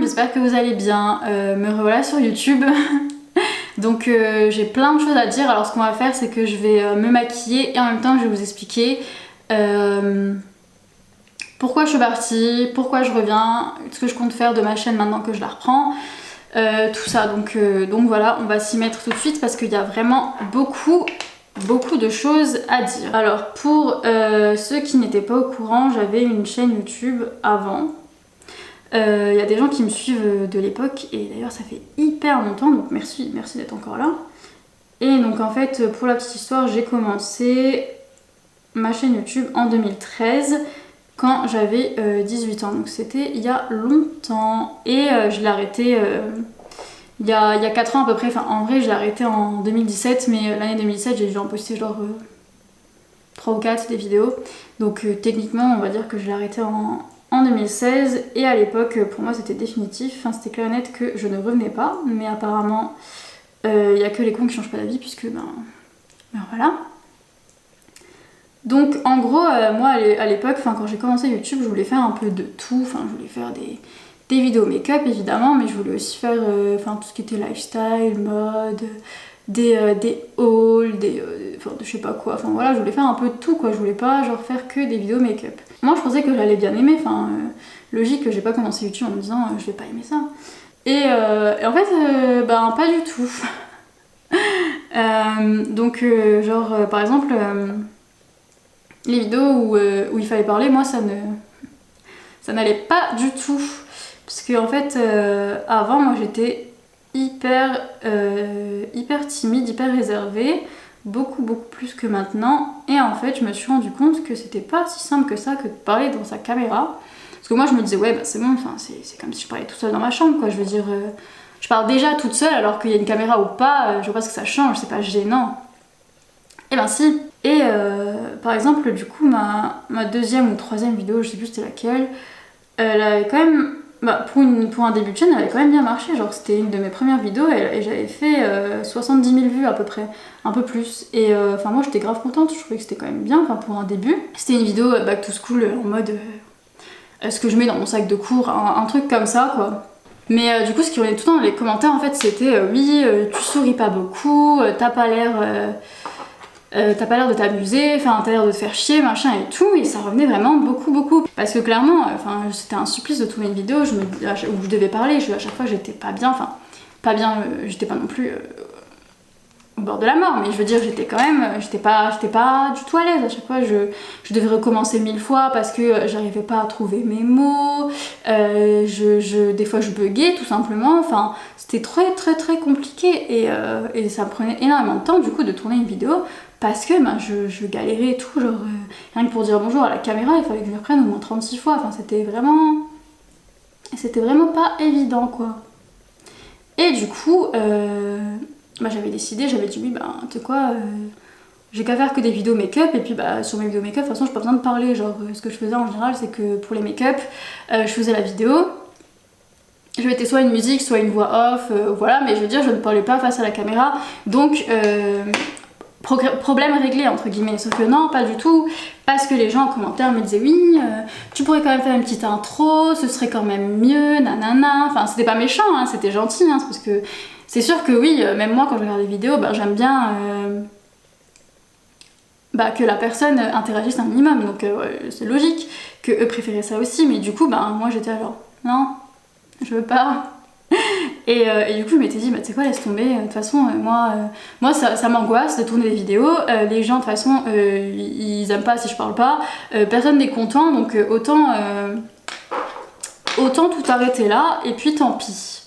j'espère que vous allez bien. Me revoilà sur YouTube. Donc j'ai plein de choses à dire. Alors ce qu'on va faire, c'est que je vais me maquiller et en même temps je vais vous expliquer pourquoi je suis partie, pourquoi je reviens, ce que je compte faire de ma chaîne maintenant que je la reprends. Tout ça, donc voilà, on va s'y mettre tout de suite parce qu'il y a vraiment beaucoup de choses à dire. Alors pour ceux qui n'étaient pas au courant, j'avais une chaîne YouTube avant. Il y a des gens qui me suivent de l'époque et d'ailleurs ça fait hyper longtemps, donc merci d'être encore là. Et donc en fait, pour la petite histoire, j'ai commencé ma chaîne YouTube en 2013 quand j'avais 18 ans, donc c'était il y a longtemps. Et je l'ai arrêté il y a 4 ans à peu près, enfin en vrai je l'ai arrêté en 2017, mais l'année 2017 j'ai dû en poster genre 3 ou 4 des vidéos. Donc techniquement on va dire que je l'ai arrêté en 2016 et à l'époque pour moi c'était définitif, enfin c'était clair et net que je ne revenais pas, mais apparemment il n'y a que les cons qui changent pas d'avis puisque ben voilà. Donc en gros moi à l'époque, quand j'ai commencé YouTube, je voulais faire un peu de tout, enfin je voulais faire des vidéos make-up évidemment, mais je voulais aussi faire tout ce qui était lifestyle, mode, des hauls, je sais pas quoi, enfin voilà, je voulais faire un peu de tout quoi, je voulais pas genre faire que des vidéos make-up. Moi je pensais que j'allais bien aimer, logique que j'ai pas commencé YouTube en me disant je vais pas aimer ça. Et en fait pas du tout. Par exemple les vidéos où il fallait parler, moi ça n'allait pas du tout. Parce que en fait avant moi j'étais hyper timide, hyper réservée, beaucoup plus que maintenant, et en fait je me suis rendu compte que c'était pas si simple que ça que de parler dans sa caméra. Parce que moi je me disais ouais bah c'est bon, c'est comme si je parlais toute seule dans ma chambre quoi, je veux dire je parle déjà toute seule alors qu'il y a une caméra ou pas, je vois pas ce que ça change, c'est pas gênant. Et ben si. Et par exemple du coup ma deuxième ou troisième vidéo, je sais plus c'était laquelle, elle avait quand même, pour un début de chaîne, elle avait quand même bien marché. Genre c'était une de mes premières vidéos et j'avais fait 70 000 vues à peu près, un peu plus. Et moi j'étais grave contente, je trouvais que c'était quand même bien pour un début. C'était une vidéo back to school en mode ce que je mets dans mon sac de cours, un truc comme ça quoi. Mais du coup ce qui revenait tout le temps dans les commentaires en fait c'était oui tu souris pas beaucoup, t'as pas l'air de t'amuser, enfin t'as l'air de te faire chier, machin et tout, et ça revenait vraiment beaucoup. Parce que clairement, c'était un supplice de tourner une vidéo où je devais parler, à chaque fois j'étais pas bien, j'étais pas non plus au bord de la mort, mais je veux dire j'étais pas du tout à l'aise, à chaque fois je devais recommencer 1000 fois parce que j'arrivais pas à trouver mes mots, des fois je buguais tout simplement, c'était très compliqué et ça prenait énormément de temps du coup de tourner une vidéo. Parce que je galérais et tout, rien que pour dire bonjour à la caméra, il fallait que je le reprenne au moins 36 fois, c'était vraiment pas évident quoi. Et du coup, j'avais décidé, j'avais dit oui, tu sais quoi, j'ai qu'à faire que des vidéos make-up, et puis sur mes vidéos make-up, de toute façon j'ai pas besoin de parler, ce que je faisais en général c'est que pour les make-up, je faisais la vidéo, je mettais soit une musique, soit une voix off, voilà, mais je veux dire je ne parlais pas face à la caméra, donc problème réglé entre guillemets, sauf que non, pas du tout, parce que les gens en commentaire me disaient oui, tu pourrais quand même faire une petite intro, ce serait quand même mieux, nanana, c'était pas méchant, hein, c'était gentil, hein, parce que c'est sûr que oui, même moi quand je regarde des vidéos, j'aime bien que la personne interagisse un minimum, donc c'est logique que eux préféraient ça aussi, mais du coup moi j'étais genre non, je veux pas. Et du coup je m'étais dit tu sais quoi, laisse tomber, de toute façon moi ça m'angoisse de tourner des vidéos, les gens de toute façon ils aiment pas si je parle pas, personne n'est content, donc autant tout arrêter là et puis tant pis.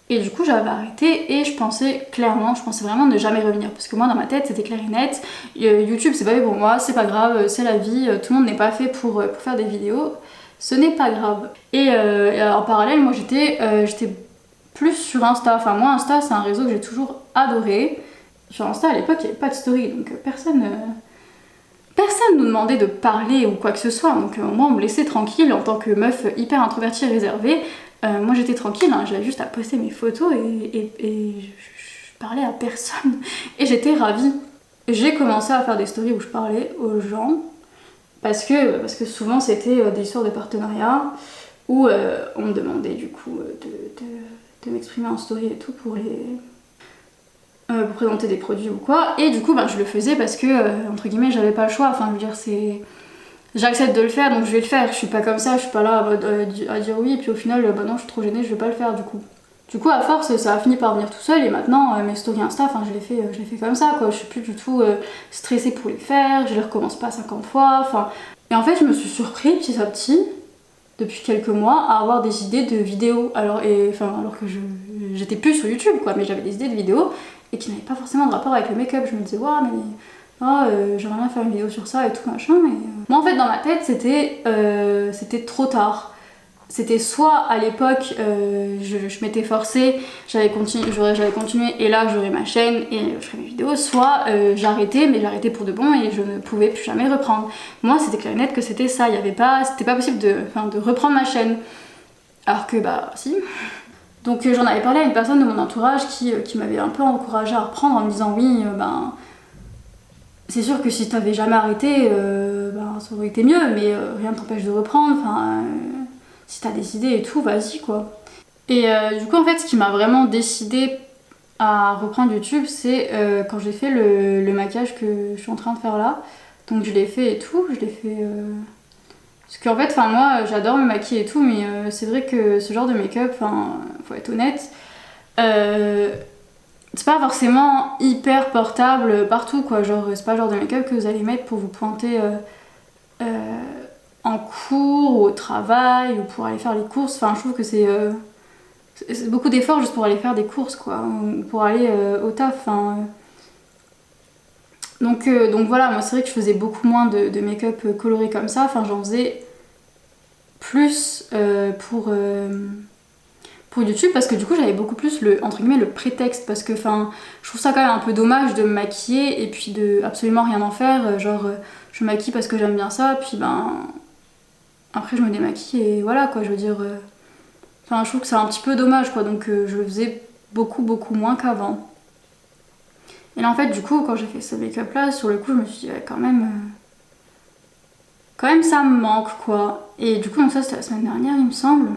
Et du coup j'avais arrêté et je pensais vraiment ne jamais revenir, parce que moi dans ma tête c'était clair et net, YouTube c'est pas fait pour moi, c'est pas grave, c'est la vie, tout le monde n'est pas fait pour faire des vidéos, ce n'est pas grave. Et en parallèle moi j'étais plus sur Insta, moi Insta c'est un réseau que j'ai toujours adoré. Sur Insta à l'époque il n'y avait pas de story, donc personne nous demandait de parler ou quoi que ce soit, donc moi on me laissait tranquille en tant que meuf hyper introvertie et réservée. Moi j'étais tranquille, hein, j'avais juste à poster mes photos et je parlais à personne et j'étais ravie. J'ai commencé à faire des stories où je parlais aux gens parce que souvent c'était des histoires de partenariat. où on me demandait du coup de m'exprimer en story et tout pour pour présenter des produits ou quoi. Et du coup je le faisais parce que entre guillemets j'avais pas le choix, enfin je veux dire c'est... J'accepte de le faire donc je vais le faire, je suis pas comme ça, je suis pas là à dire oui et puis au final bah non je suis trop gênée, je vais pas le faire du coup. Du coup à force ça a fini par venir tout seul et maintenant mes stories Insta, enfin je les fais comme ça quoi, je suis plus du tout stressée pour les faire, je les recommence pas 50 fois, enfin... Et en fait je me suis surpris petit à petit, depuis quelques mois, à avoir des idées de vidéos, alors que j'étais plus sur YouTube quoi, mais j'avais des idées de vidéos et qui n'avaient pas forcément de rapport avec le make-up, je me disais waouh mais... j'aimerais bien faire une vidéo sur ça et tout machin, mais... Moi en fait dans ma tête c'était trop tard. C'était soit à l'époque je m'étais forcée, j'avais continué et là j'aurais ma chaîne et je ferais mes vidéos, soit j'arrêtais, mais j'arrêtais pour de bon et je ne pouvais plus jamais reprendre. Moi c'était clair et net que c'était ça, c'était pas possible de reprendre ma chaîne. Alors que bah si. Donc j'en avais parlé à une personne de mon entourage qui m'avait un peu encouragée à reprendre en me disant oui c'est sûr que si t'avais jamais arrêté, ça aurait été mieux, mais rien ne t'empêche de reprendre, si t'as des idées et tout, vas-y quoi. Et du coup en fait ce qui m'a vraiment décidé à reprendre YouTube, c'est quand j'ai fait le maquillage que je suis en train de faire là. Donc je l'ai fait et tout, je l'ai fait... Parce qu'en fait, moi j'adore me maquiller et tout, mais c'est vrai que ce genre de make-up, faut être honnête, c'est pas forcément hyper portable partout quoi, genre c'est pas le genre de make-up que vous allez mettre pour vous pointer en cours ou au travail ou pour aller faire les courses, je trouve que c'est beaucoup d'efforts juste pour aller faire des courses quoi, ou pour aller au taf, donc voilà, moi c'est vrai que je faisais beaucoup moins de make-up coloré comme ça, j'en faisais plus pour YouTube parce que du coup j'avais beaucoup plus entre guillemets le prétexte, parce que je trouve ça quand même un peu dommage de me maquiller et puis de absolument rien en faire, je me maquille parce que j'aime bien ça puis après je me démaquille et voilà quoi, je veux dire je trouve que c'est un petit peu dommage quoi, donc je le faisais beaucoup moins qu'avant. Et là en fait du coup quand j'ai fait ce make-up là, sur le coup je me suis dit ouais, quand même ça me manque quoi. Et du coup donc ça c'était la semaine dernière il me semble.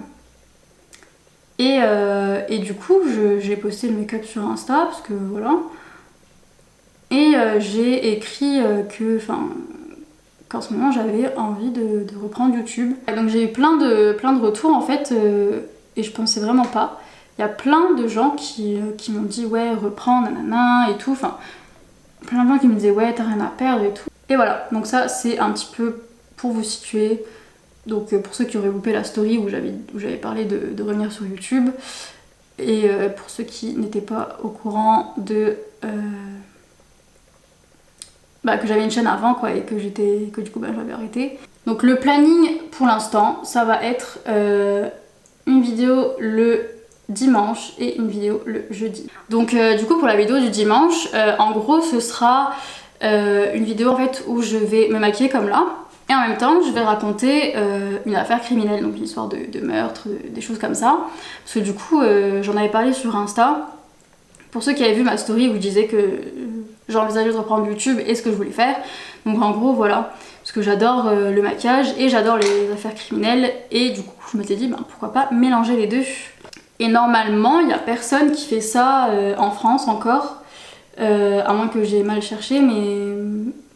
Et du coup, j'ai posté le make-up sur Insta, parce que voilà. Et j'ai écrit qu'en ce moment j'avais envie de reprendre YouTube. Et donc j'ai eu plein de retours en fait, et je pensais vraiment pas. Il y a plein de gens qui m'ont dit ouais, reprends, nanana et tout. Plein de gens qui me disaient ouais, t'as rien à perdre et tout. Et voilà, donc ça c'est un petit peu pour vous situer. Donc pour ceux qui auraient loupé la story où j'avais parlé de revenir sur YouTube, et pour ceux qui n'étaient pas au courant que j'avais une chaîne avant quoi, et que du coup j'avais arrêté. Donc le planning pour l'instant ça va être une vidéo le dimanche et une vidéo le jeudi. Donc du coup pour la vidéo du dimanche, en gros ce sera une vidéo en fait où je vais me maquiller comme là. Et en même temps, je vais raconter une affaire criminelle, donc une histoire de meurtre, des choses comme ça. Parce que du coup, j'en avais parlé sur Insta. Pour ceux qui avaient vu ma story où je disais que j'envisageais de reprendre YouTube et ce que je voulais faire. Donc en gros, voilà. Parce que j'adore le maquillage et j'adore les affaires criminelles. Et du coup, je m'étais dit, pourquoi pas mélanger les deux. Et normalement, il n'y a personne qui fait ça en France encore. À moins que j'ai mal cherché, mais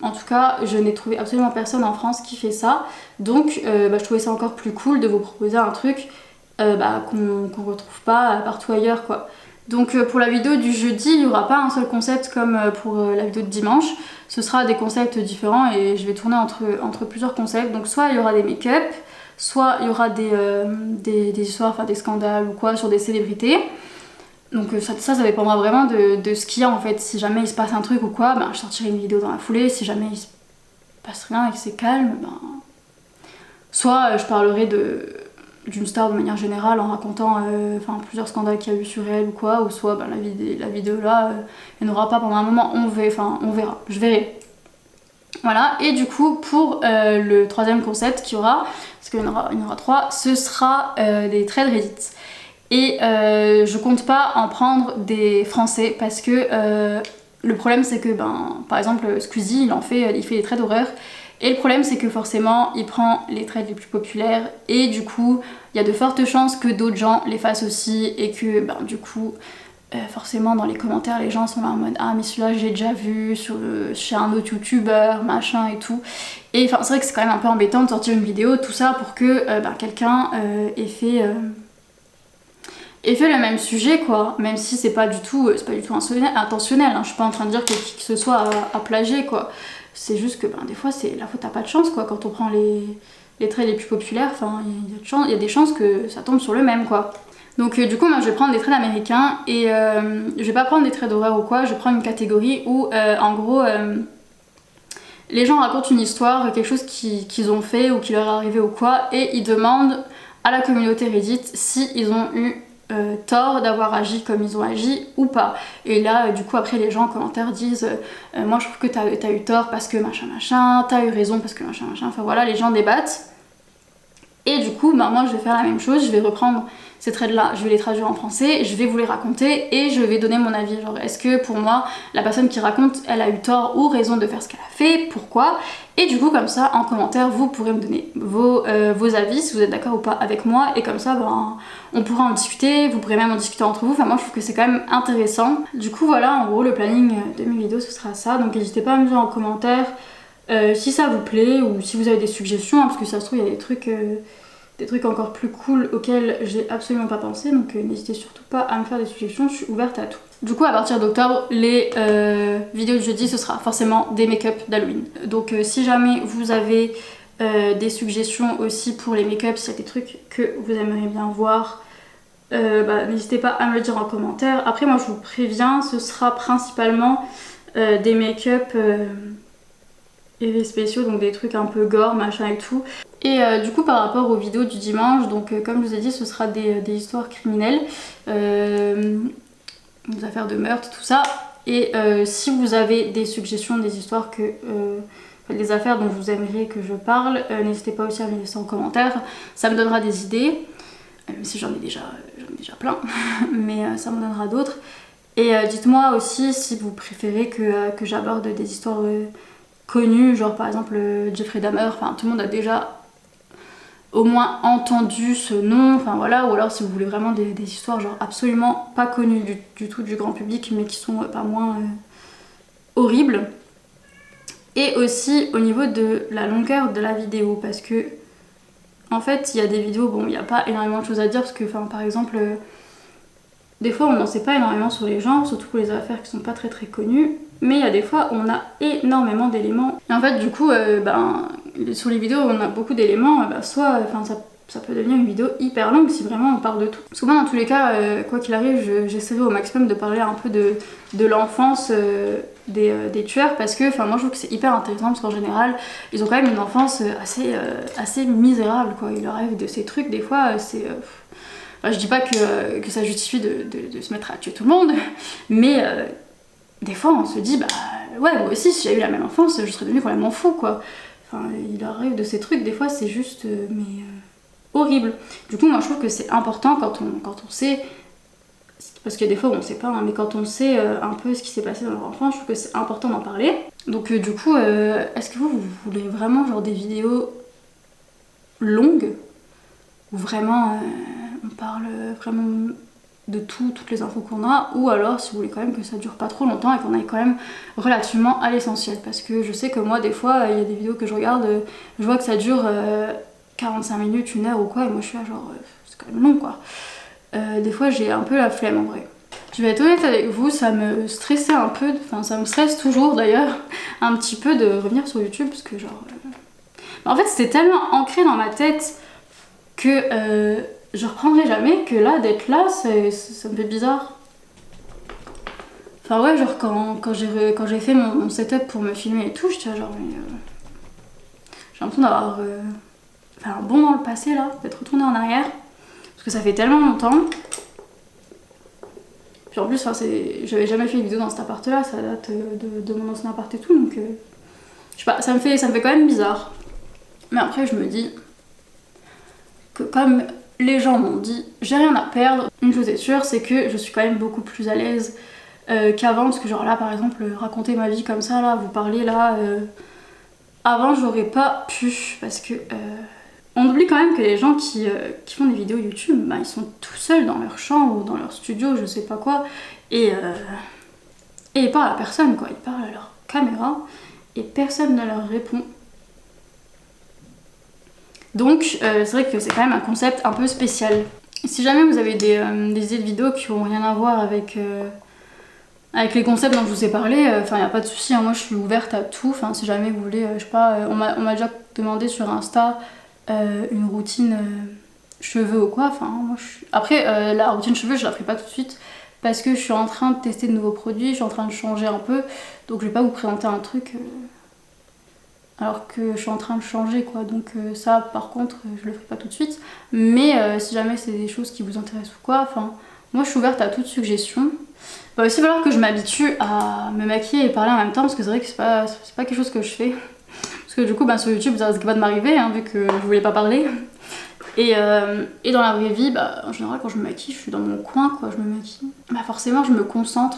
en tout cas je n'ai trouvé absolument personne en France qui fait ça, donc je trouvais ça encore plus cool de vous proposer un truc qu'on retrouve pas partout ailleurs quoi. Donc pour la vidéo du jeudi, il n'y aura pas un seul concept comme pour la vidéo de dimanche, ce sera des concepts différents et je vais tourner entre plusieurs concepts. Donc soit il y aura des make-up, soit il y aura des histoires, des scandales ou quoi sur des célébrités. Donc ça dépendra vraiment de ce qu'il y a en fait. Si jamais il se passe un truc ou quoi, je sortirai une vidéo dans la foulée. Si jamais il se passe rien et que c'est calme, soit je parlerai d'une star de manière générale en racontant plusieurs scandales qu'il y a eu sur elle ou quoi, ou soit la vidéo là, elle n'aura pas pendant un moment, on verra, je verrai. Voilà, et du coup pour le troisième concept qu'il y aura, parce qu'il y en aura trois, ce sera des traits de Reddit. Et je compte pas en prendre des français parce que le problème c'est que par exemple Squeezie il fait des traits d'horreur, et le problème c'est que forcément il prend les traits les plus populaires et du coup il y a de fortes chances que d'autres gens les fassent aussi et que du coup forcément dans les commentaires les gens sont là en mode ah mais celui-là j'ai déjà vu chez un autre youtubeur machin et tout, et enfin c'est vrai que c'est quand même un peu embêtant de sortir une vidéo tout ça pour que quelqu'un ait fait le même sujet quoi, même si c'est pas du tout intentionnel, hein. Je suis pas en train de dire que qui que ce soit a plagié quoi, c'est juste que des fois c'est la faute à pas de chance quoi, quand on prend les traits les plus populaires, enfin il y a des chances que ça tombe sur le même quoi. Donc du coup moi je vais prendre des traits d'américains et je vais pas prendre des traits d'horreur ou quoi, je vais prendre une catégorie où en gros les gens racontent une histoire, quelque chose qu'ils ont fait ou qui leur est arrivé ou quoi, et ils demandent à la communauté Reddit si ils ont eu tort d'avoir agi comme ils ont agi ou pas. Et là du coup après les gens en commentaire disent moi je trouve que t'as eu tort parce que machin machin, t'as eu raison parce que machin machin, enfin voilà, les gens débattent. Et du coup moi je vais faire la même chose, je vais reprendre ces traits là, je vais les traduire en français, je vais vous les raconter et je vais donner mon avis, genre est-ce que pour moi la personne qui raconte elle a eu tort ou raison de faire ce qu'elle a fait, pourquoi, et du coup comme ça en commentaire vous pourrez me donner vos avis si vous êtes d'accord ou pas avec moi, et comme ça on pourra en discuter, vous pourrez même en discuter entre vous, enfin moi je trouve que c'est quand même intéressant. Du coup voilà en gros le planning de mes vidéos ce sera ça, donc n'hésitez pas à me dire en commentaire si ça vous plaît ou si vous avez des suggestions, hein, parce que ça se trouve il y a des trucs encore plus cool auxquels j'ai absolument pas pensé, donc n'hésitez surtout pas à me faire des suggestions, je suis ouverte à tout. Du coup à partir d'octobre, les vidéos de jeudi ce sera forcément des make-up d'Halloween. Donc si jamais vous avez des suggestions aussi pour les make-up, s'il y a des trucs que vous aimeriez bien voir, n'hésitez pas à me le dire en commentaire. Après moi je vous préviens, ce sera principalement des make-up effets spéciaux, donc des trucs un peu gore, machin et tout. Et du coup par rapport aux vidéos du dimanche, donc comme je vous ai dit ce sera des histoires criminelles, des affaires de meurtre, tout ça. Et si vous avez des suggestions, des histoires des affaires dont vous aimeriez que je parle, n'hésitez pas aussi à me laisser en commentaire, ça me donnera des idées, même si j'en ai déjà plein, mais ça me donnera d'autres. Et dites-moi aussi si vous préférez que j'aborde des histoires connues, genre par exemple Jeffrey Dahmer, enfin tout le monde a déjà au moins entendu ce nom, enfin voilà, ou alors si vous voulez vraiment des histoires genre absolument pas connues du tout du grand public mais qui sont pas moins horribles. Et aussi au niveau de la longueur de la vidéo, parce que en fait il y a des vidéos, bon il n'y a pas énormément de choses à dire parce que par exemple des fois on n'en sait pas énormément sur les gens, surtout pour les affaires qui sont pas très très connues, mais il y a des fois on a énormément d'éléments. Et en fait du coup sur les vidéos où on a beaucoup d'éléments, soit ça peut devenir une vidéo hyper longue si vraiment on parle de tout. Parce que moi dans tous les cas, quoi qu'il arrive, j'essaierai au maximum de parler un peu de l'enfance des tueurs, parce que moi je trouve que c'est hyper intéressant, parce qu'en général ils ont quand même une enfance assez misérable quoi. Il leur arrive de ces trucs des fois, je dis pas que ça justifie de se mettre à tuer tout le monde, mais des fois on se dit ouais moi aussi si j'avais eu la même enfance je serais devenue complètement fou quoi. Enfin il leur arrive de ces trucs, des fois c'est juste horrible. Du coup moi je trouve que c'est important quand on sait, parce qu'il y a des fois où on sait pas, hein, mais quand on sait un peu ce qui s'est passé dans leur enfance, je trouve que c'est important d'en parler. Donc du coup est-ce que vous voulez vraiment genre des vidéos longues où vraiment on parle vraiment de toutes les infos qu'on a, ou alors si vous voulez quand même que ça dure pas trop longtemps et qu'on aille quand même relativement à l'essentiel, parce que je sais que moi des fois il y a des vidéos que je regarde, je vois que ça dure 45 minutes, 1 heure ou quoi, et moi je suis là genre c'est quand même long quoi. Des fois j'ai un peu la flemme en vrai. Je vais être honnête avec vous, ça me stressait un peu, ça me stresse toujours d'ailleurs un petit peu de revenir sur YouTube, parce que genre en fait c'était tellement ancré dans ma tête que je reprendrai jamais, que là d'être là ça me fait bizarre. Enfin ouais, genre quand j'ai fait mon setup pour me filmer et tout, j'étais genre j'ai l'impression d'avoir fait un bond dans le passé là, d'être retournée en arrière, parce que ça fait tellement longtemps. Puis en plus j'avais jamais fait une vidéo dans cet appart là, ça date de mon ancien appart et tout, donc je sais pas, ça me fait quand même bizarre. Mais après je me dis que comme les gens m'ont dit, j'ai rien à perdre. Une chose est sûre, c'est que je suis quand même beaucoup plus à l'aise qu'avant, parce que genre là par exemple raconter ma vie comme ça, là vous parler là, avant j'aurais pas pu, parce que On oublie quand même que les gens qui font des vidéos YouTube, bah, ils sont tout seuls dans leur chambre ou dans leur studio, je sais pas quoi, et ils parlent à personne, quoi. Ils parlent à leur caméra et personne ne leur répond. Donc c'est vrai que c'est quand même un concept un peu spécial. Si jamais vous avez des idées de vidéos qui n'ont rien à voir avec les concepts dont je vous ai parlé, enfin y a pas de souci, hein, moi je suis ouverte à tout. Enfin si jamais vous voulez, je sais pas, on m'a déjà demandé sur Insta une routine cheveux ou quoi. Enfin moi après la routine cheveux je la ferai pas tout de suite parce que je suis en train de tester de nouveaux produits, je suis en train de changer un peu, donc je vais pas vous présenter un truc alors que je suis en train de changer quoi. Donc ça par contre je le ferai pas tout de suite. Mais si jamais c'est des choses qui vous intéressent ou quoi, enfin moi je suis ouverte à toute suggestion. Il va aussi falloir que je m'habitue à me maquiller et parler en même temps parce que c'est vrai que c'est pas quelque chose que je fais. Parce que du coup sur YouTube ça risque pas de m'arriver hein, vu que je voulais pas parler. Et dans la vraie vie, bah, en général quand je me maquille, je suis dans mon coin quoi, je me maquille. Bah forcément je me concentre.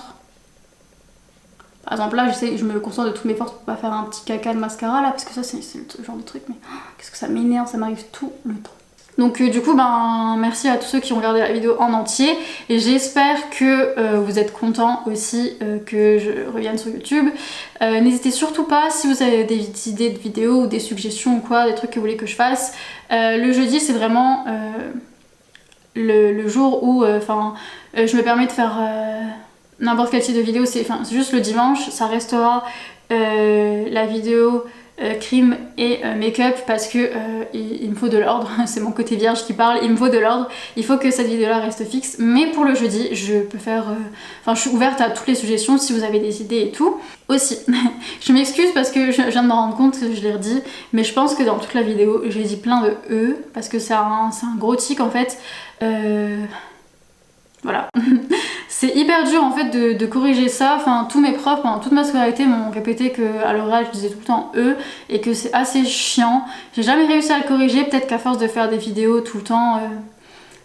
Par exemple là je me concentre de toutes mes forces pour pas faire un petit caca de mascara là parce que ça c'est le genre de truc mais qu'est-ce que ça m'énerve, ça m'arrive tout le temps. Donc du coup ben merci à tous ceux qui ont regardé la vidéo en entier et j'espère que vous êtes contents aussi que je revienne sur YouTube. N'hésitez surtout pas si vous avez des idées de vidéos ou des suggestions ou quoi, des trucs que vous voulez que je fasse. Le jeudi c'est vraiment le jour où je me permets de faire n'importe quel type de vidéo, c'est juste le dimanche, ça restera la vidéo crime et make-up parce que il me faut de l'ordre, c'est mon côté vierge qui parle, il me faut de l'ordre, il faut que cette vidéo là reste fixe, mais pour le jeudi je peux faire, je suis ouverte à toutes les suggestions si vous avez des idées et tout. Aussi, je m'excuse parce que je viens de me rendre compte, je l'ai redit, mais je pense que dans toute la vidéo j'ai dit plein de E parce que c'est un gros tic en fait. Voilà. C'est hyper dur en fait de corriger ça. Enfin, tous mes profs pendant toute ma scolarité m'ont répété qu'à l'oral je disais tout le temps E et que c'est assez chiant. J'ai jamais réussi à le corriger. Peut-être qu'à force de faire des vidéos tout le temps,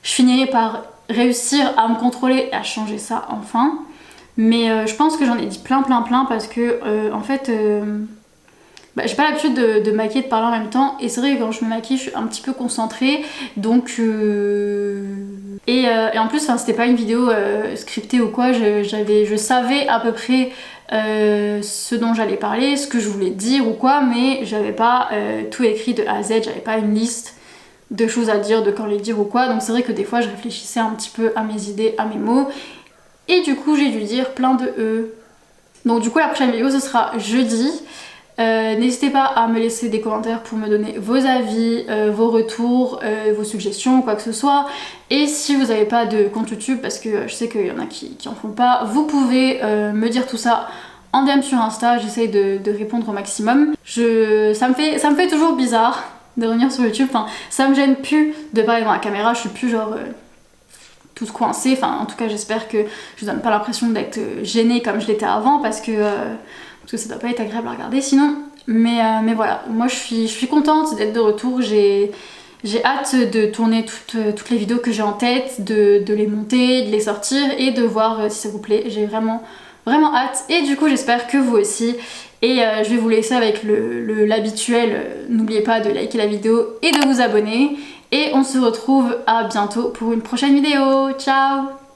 je finirai par réussir à me contrôler et à changer ça enfin. Mais je pense que j'en ai dit plein parce que en fait j'ai pas l'habitude de maquiller, de parler en même temps et c'est vrai que quand je me maquille je suis un petit peu concentrée donc et en plus c'était pas une vidéo scriptée ou quoi, je savais à peu près ce dont j'allais parler, ce que je voulais dire ou quoi, mais j'avais pas tout écrit de A à Z, j'avais pas une liste de choses à dire, de quand les dire ou quoi, donc c'est vrai que des fois je réfléchissais un petit peu à mes idées, à mes mots et du coup j'ai dû dire plein de E. Donc du coup la prochaine vidéo ce sera jeudi. N'hésitez pas à me laisser des commentaires pour me donner vos avis, vos retours, vos suggestions, quoi que ce soit. Et si vous n'avez pas de compte YouTube, parce que je sais qu'il y en a qui en font pas, vous pouvez me dire tout ça en DM sur Insta, j'essaye de répondre au maximum. Ça me fait toujours bizarre de revenir sur YouTube, enfin ça me gêne plus de parler devant la caméra, je suis plus genre toute coincée, enfin en tout cas j'espère que je vous donne pas l'impression d'être gênée comme je l'étais avant parce que ça doit pas être agréable à regarder sinon. Mais voilà, moi je suis contente d'être de retour, j'ai hâte de tourner toutes les vidéos que j'ai en tête, de les monter, de les sortir et de voir si ça vous plaît. J'ai vraiment hâte et du coup j'espère que vous aussi. Et je vais vous laisser avec l'habituel, n'oubliez pas de liker la vidéo et de vous abonner. Et on se retrouve à bientôt pour une prochaine vidéo. Ciao!